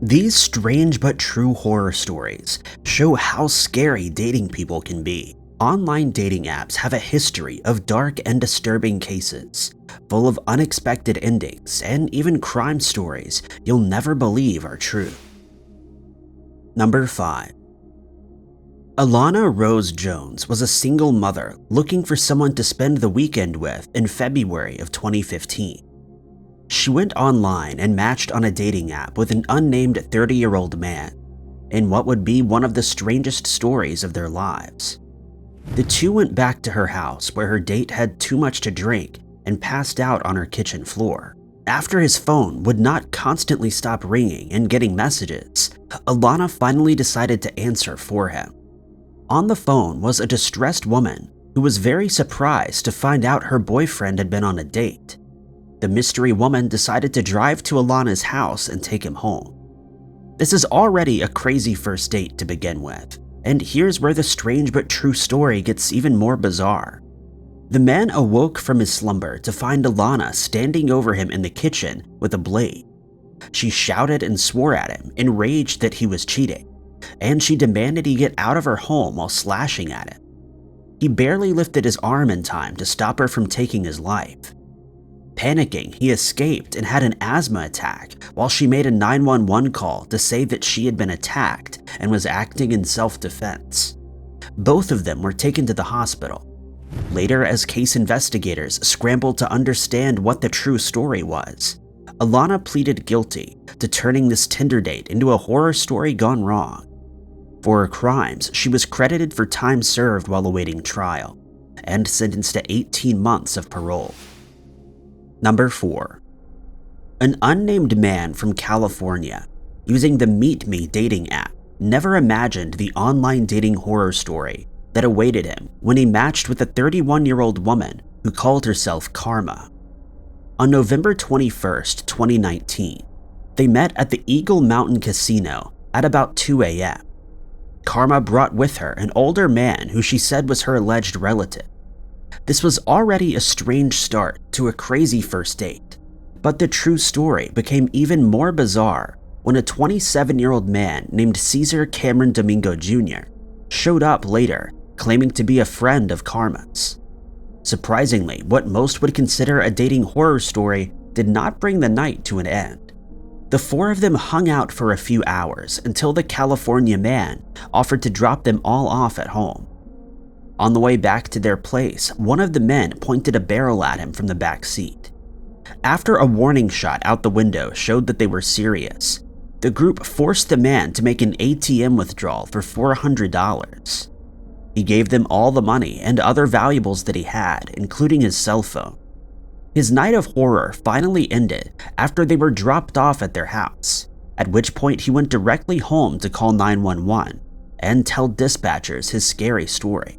These strange but true horror stories show how scary dating people can be. Online dating apps have a history of dark and disturbing cases, full of unexpected endings and even crime stories you'll never believe are true. Number 5. Alana Rose Jones was a single mother looking for someone to spend the weekend with in February of 2015. She went online and matched on a dating app with an unnamed 30-year-old man in what would be one of the strangest stories of their lives. The two went back to her house where her date had too much to drink and passed out on her kitchen floor. After his phone would not constantly stop ringing and getting messages, Alana finally decided to answer for him. On the phone was a distressed woman who was very surprised to find out her boyfriend had been on a date. The mystery woman decided to drive to Alana's house and take him home. This is already a crazy first date to begin with, and here's where the strange but true story gets even more bizarre. The man awoke from his slumber to find Alana standing over him in the kitchen with a blade. She shouted and swore at him, enraged that he was cheating, and she demanded he get out of her home while slashing at him. He barely lifted his arm in time to stop her from taking his life. Panicking, he escaped and had an asthma attack while she made a 911 call to say that she had been attacked and was acting in self-defense. Both of them were taken to the hospital. Later, as case investigators scrambled to understand what the true story was, Alana pleaded guilty to turning this Tinder date into a horror story gone wrong. For her crimes, she was credited for time served while awaiting trial and sentenced to 18 months of parole. Number 4. An unnamed man from California, using the Meet Me dating app, never imagined the online dating horror story that awaited him when he matched with a 31-year-old woman who called herself Karma. On November 21st, 2019, they met at the Eagle Mountain Casino at about 2 a.m. Karma brought with her an older man who she said was her alleged relative. This was already a strange start to a crazy first date, but the true story became even more bizarre when a 27-year-old man named Cesar Cameron Domingo Jr. showed up later claiming to be a friend of Karma's. Surprisingly, what most would consider a dating horror story did not bring the night to an end. The four of them hung out for a few hours until the California man offered to drop them all off at home. On the way back to their place, one of the men pointed a barrel at him from the back seat. After a warning shot out the window showed that they were serious, the group forced the man to make an ATM withdrawal for $400. He gave them all the money and other valuables that he had, including his cell phone. His night of horror finally ended after they were dropped off at their house, at which point he went directly home to call 911 and tell dispatchers his scary story.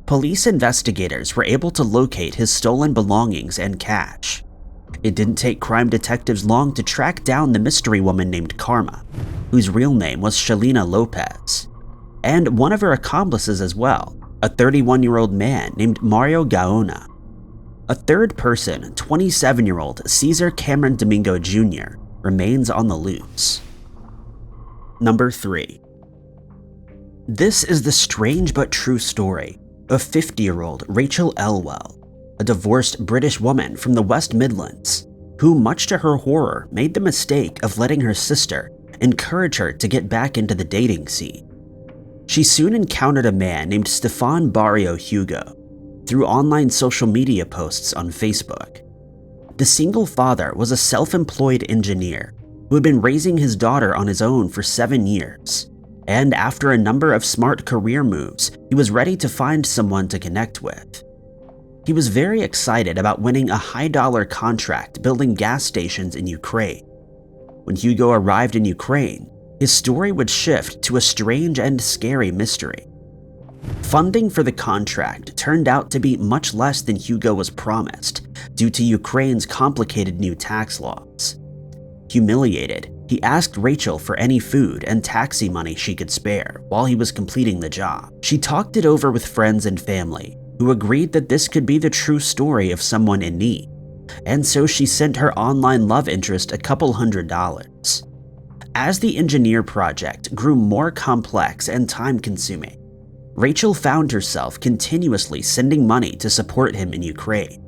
Police investigators were able to locate his stolen belongings and cash. It didn't take crime detectives long to track down the mystery woman named Karma, whose real name was Shalina Lopez, and one of her accomplices as well, a 31-year-old man named Mario Gaona. A third person, 27-year-old Cesar Cameron Domingo Jr., remains on the loose. Number 3. This is the strange but true story of 50-year-old Rachel Elwell, a divorced British woman from the West Midlands, who, much to her horror, made the mistake of letting her sister encourage her to get back into the dating scene. She soon encountered a man named Stefan Barrio Hugo through online social media posts on Facebook. The single father was a self-employed engineer who had been raising his daughter on his own for 7 years, and after a number of smart career moves, he was ready to find someone to connect with. He was very excited about winning a high-dollar contract building gas stations in Ukraine. When Hugo arrived in Ukraine, his story would shift to a strange and scary mystery. Funding for the contract turned out to be much less than Hugo was promised due to Ukraine's complicated new tax laws. Humiliated, he asked Rachel for any food and taxi money she could spare while he was completing the job. She talked it over with friends and family, who agreed that this could be the true story of someone in need, and so she sent her online love interest a couple $100. As the engineer project grew more complex and time-consuming, Rachel found herself continuously sending money to support him in Ukraine.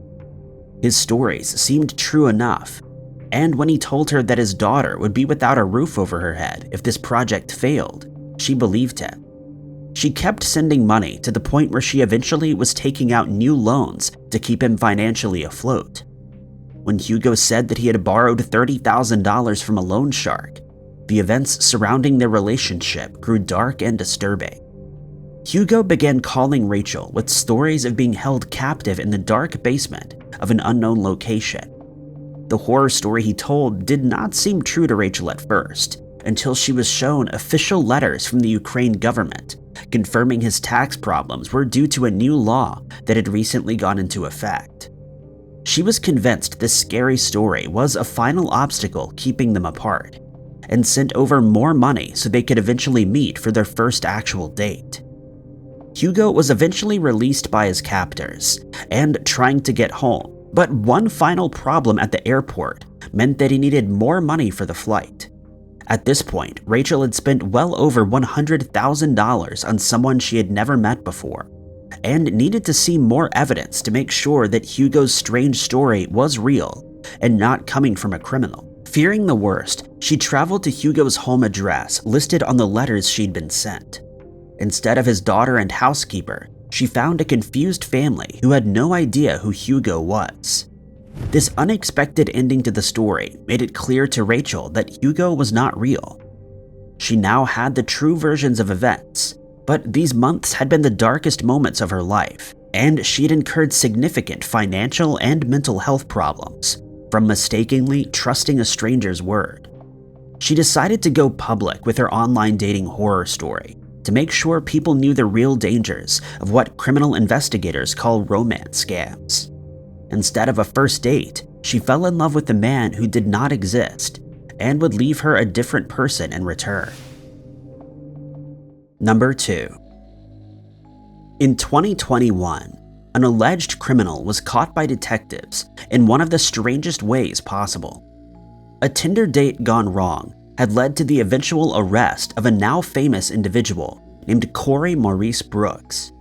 His stories seemed true enough, and when he told her that his daughter would be without a roof over her head if this project failed, she believed him. She kept sending money to the point where she eventually was taking out new loans to keep him financially afloat. When Hugo said that he had borrowed $30,000 from a loan shark, the events surrounding their relationship grew dark and disturbing. Hugo began calling Rachel with stories of being held captive in the dark basement of an unknown location. The horror story he told did not seem true to Rachel at first, until she was shown official letters from the Ukraine government confirming his tax problems were due to a new law that had recently gone into effect. She was convinced this scary story was a final obstacle keeping them apart, and sent over more money so they could eventually meet for their first actual date. Hugo was eventually released by his captors and trying to get home, but one final problem at the airport meant that he needed more money for the flight. At this point, Rachel had spent well over $100,000 on someone she had never met before, and needed to see more evidence to make sure that Hugo's strange story was real and not coming from a criminal. Fearing the worst, she traveled to Hugo's home address listed on the letters she'd been sent. Instead of his daughter and housekeeper, she found a confused family who had no idea who Hugo was. This unexpected ending to the story made it clear to Rachel that Hugo was not real. She now had the true versions of events, but these months had been the darkest moments of her life, and she had incurred significant financial and mental health problems from mistakenly trusting a stranger's word. She decided to go public with her online dating horror story to make sure people knew the real dangers of what criminal investigators call romance scams. Instead of a first date, she fell in love with a man who did not exist and would leave her a different person in return. Number 2. In 2021, an alleged criminal was caught by detectives in one of the strangest ways possible. A Tinder date gone wrong had led to the eventual arrest of a now famous individual named Corey Maurice Brooks.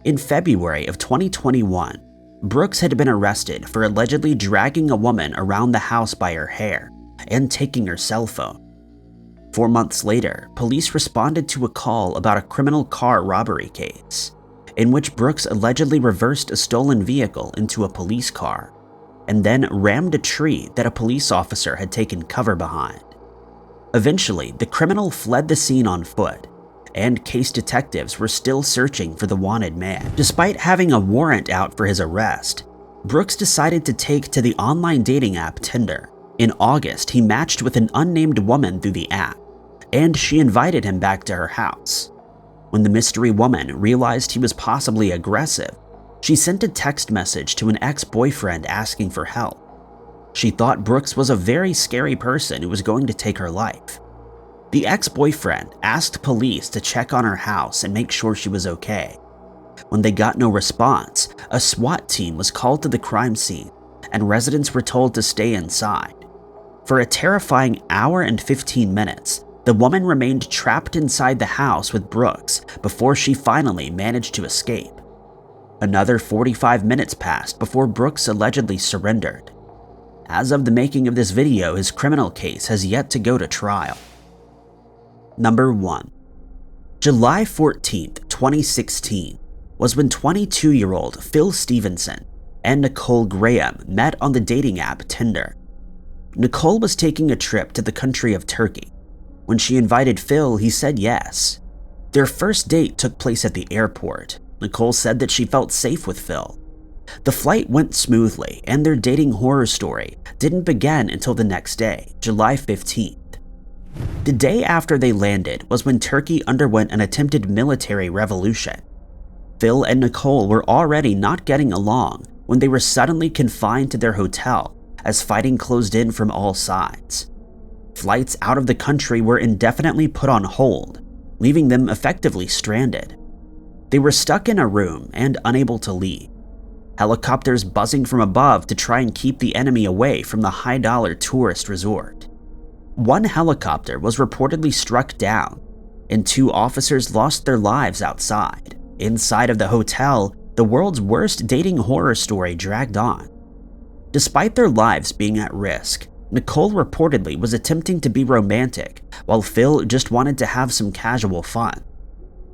In February of 2021, Brooks had been arrested for allegedly dragging a woman around the house by her hair and taking her cell phone. 4 months later, police responded to a call about a criminal car robbery case, in which Brooks allegedly reversed a stolen vehicle into a police car, and then rammed a tree that a police officer had taken cover behind. Eventually, the criminal fled the scene on foot, and case detectives were still searching for the wanted man. Despite having a warrant out for his arrest, Brooks decided to take to the online dating app Tinder. In August, he matched with an unnamed woman through the app, and she invited him back to her house. When the mystery woman realized he was possibly aggressive, she sent a text message to an ex-boyfriend asking for help. She thought Brooks was a very scary person who was going to take her life. The ex-boyfriend asked police to check on her house and make sure she was okay. When they got no response, a SWAT team was called to the crime scene, and residents were told to stay inside. For a terrifying hour and 15 minutes, the woman remained trapped inside the house with Brooks before she finally managed to escape. Another 45 minutes passed before Brooks allegedly surrendered. As of the making of this video, his criminal case has yet to go to trial. Number 1. July 14, 2016 was when 22-year-old Phil Stevenson and Nicole Graham met on the dating app Tinder. Nicole was taking a trip to the country of Turkey. When she invited Phil, he said yes. Their first date took place at the airport. Nicole said that she felt safe with Phil. The flight went smoothly, and their dating horror story didn't begin until the next day, July 15th. The day after they landed was when Turkey underwent an attempted military revolution. Phil and Nicole were already not getting along when they were suddenly confined to their hotel as fighting closed in from all sides. Flights out of the country were indefinitely put on hold, leaving them effectively stranded. They were stuck in a room and unable to leave. Helicopters buzzing from above to try and keep the enemy away from the high-dollar tourist resort. One helicopter was reportedly struck down, and 2 officers lost their lives outside. Inside of the hotel, the world's worst dating horror story dragged on. Despite their lives being at risk, Nicole reportedly was attempting to be romantic, while Phil just wanted to have some casual fun.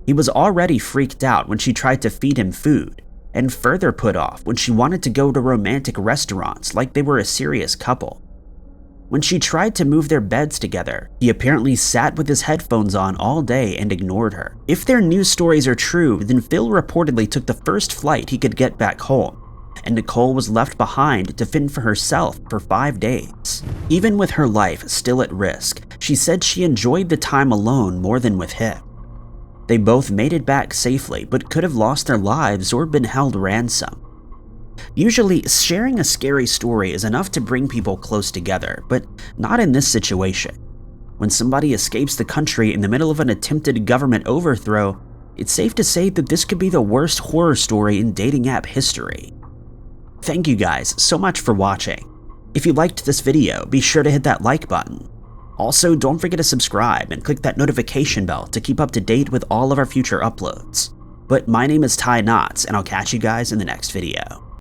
He was already freaked out when she tried to feed him food, and further put off when she wanted to go to romantic restaurants like they were a serious couple. When she tried to move their beds together, he apparently sat with his headphones on all day and ignored her. If their news stories are true, then Phil reportedly took the first flight he could get back home, and Nicole was left behind to fend for herself for 5 days. Even with her life still at risk, she said she enjoyed the time alone more than with him. They both made it back safely, but could have lost their lives or been held ransom. Usually, sharing a scary story is enough to bring people close together, but not in this situation. When somebody escapes the country in the middle of an attempted government overthrow, it's safe to say that this could be the worst horror story in dating app history. Thank you guys so much for watching. If you liked this video, be sure to hit that like button. Also, don't forget to subscribe and click that notification bell to keep up to date with all of our future uploads. But my name is Ty Knotts, and I'll catch you guys in the next video.